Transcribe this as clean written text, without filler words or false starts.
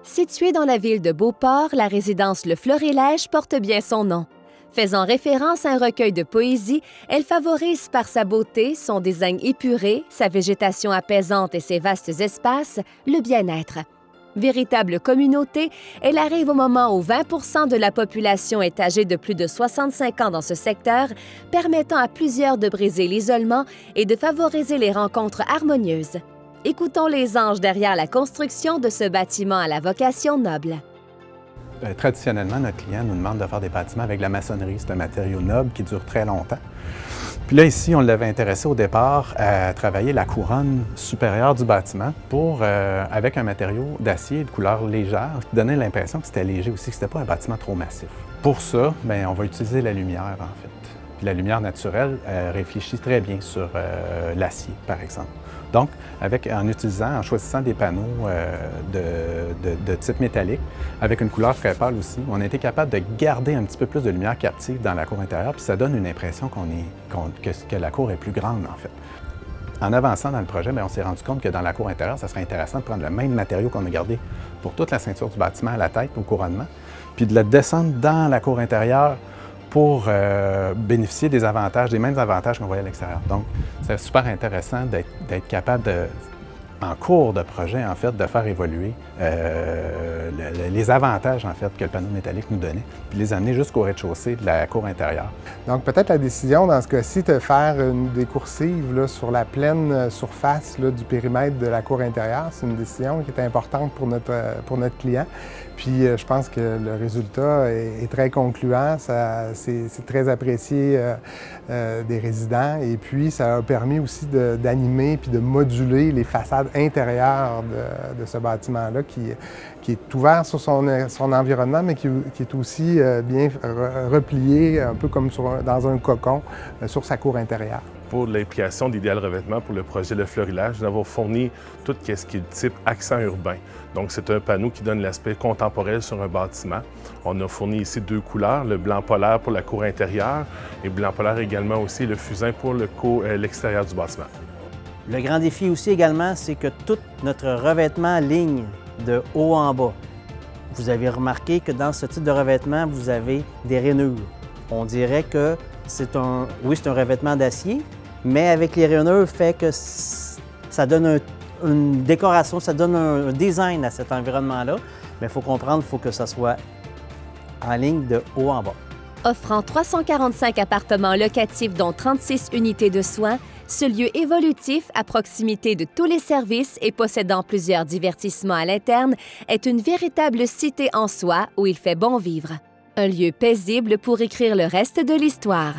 Située dans la ville de Beauport, la résidence Le Florilège porte bien son nom. Faisant référence à un recueil de poésie, elle favorise par sa beauté, son design épuré, sa végétation apaisante et ses vastes espaces, le bien-être. Véritable communauté, elle arrive au moment où 20 % de la population est âgée de plus de 65 ans dans ce secteur, permettant à plusieurs de briser l'isolement et de favoriser les rencontres harmonieuses. Écoutons les anges derrière la construction de ce bâtiment à la vocation noble. Traditionnellement, notre client nous demande de faire des bâtiments avec de la maçonnerie. C'est un matériau noble qui dure très longtemps. Puis là, ici, on l'avait intéressé au départ à travailler la couronne supérieure du bâtiment avec un matériau d'acier de couleur légère, qui donnait l'impression que c'était léger aussi, que ce n'était pas un bâtiment trop massif. Pour ça, bien, on va utiliser la lumière, en fait. Puis la lumière naturelle réfléchit très bien sur l'acier, par exemple. Donc, en choisissant des panneaux de type métallique, avec une couleur très pâle aussi, on a été capable de garder un petit peu plus de lumière captive dans la cour intérieure, puis ça donne une impression que la cour est plus grande, en fait. En avançant dans le projet, bien, on s'est rendu compte que dans la cour intérieure, ça serait intéressant de prendre le même matériau qu'on a gardé pour toute la ceinture du bâtiment à la tête, au couronnement, puis de le descendre dans la cour intérieure pour bénéficier des mêmes avantages qu'on voyait à l'extérieur. Donc, c'est super intéressant d'être capable, en cours de projet, en fait, de faire évoluer les avantages, en fait, que le panneau métallique nous donnait, puis les amener jusqu'au rez-de-chaussée de la cour intérieure. Donc, peut-être la décision, dans ce cas-ci, de faire des coursives là, sur la pleine surface là, du périmètre de la cour intérieure, c'est une décision qui est importante pour notre client. Puis, je pense que le résultat est très concluant. C'est très apprécié des résidents. Et puis, ça a permis aussi d'animer puis de moduler les façades intérieures de ce bâtiment-là qui est ouvert sur son environnement, mais qui est aussi bien replié, un peu comme dans un cocon, sur sa cour intérieure. Pour l'implication d'Idéal Revêtement pour le projet Le Florilège, nous avons fourni tout ce qui est de type accent urbain. Donc, c'est un panneau qui donne l'aspect contemporain sur un bâtiment. On a fourni ici 2 couleurs, le blanc polaire pour la cour intérieure et blanc polaire également aussi le fusain pour l'extérieur du bâtiment. Le grand défi aussi également, c'est que tout notre revêtement ligne de haut en bas. Vous avez remarqué que dans ce type de revêtement, vous avez des rainures. On dirait que c'est un revêtement d'acier, mais avec les rainures, fait que ça donne une décoration, ça donne un design à cet environnement-là. Mais il faut comprendre, il faut que ça soit en ligne de haut en bas. Offrant 345 appartements locatifs dont 36 unités de soins, ce lieu évolutif, à proximité de tous les services et possédant plusieurs divertissements à l'interne, est une véritable cité en soi où il fait bon vivre. Un lieu paisible pour écrire le reste de l'histoire.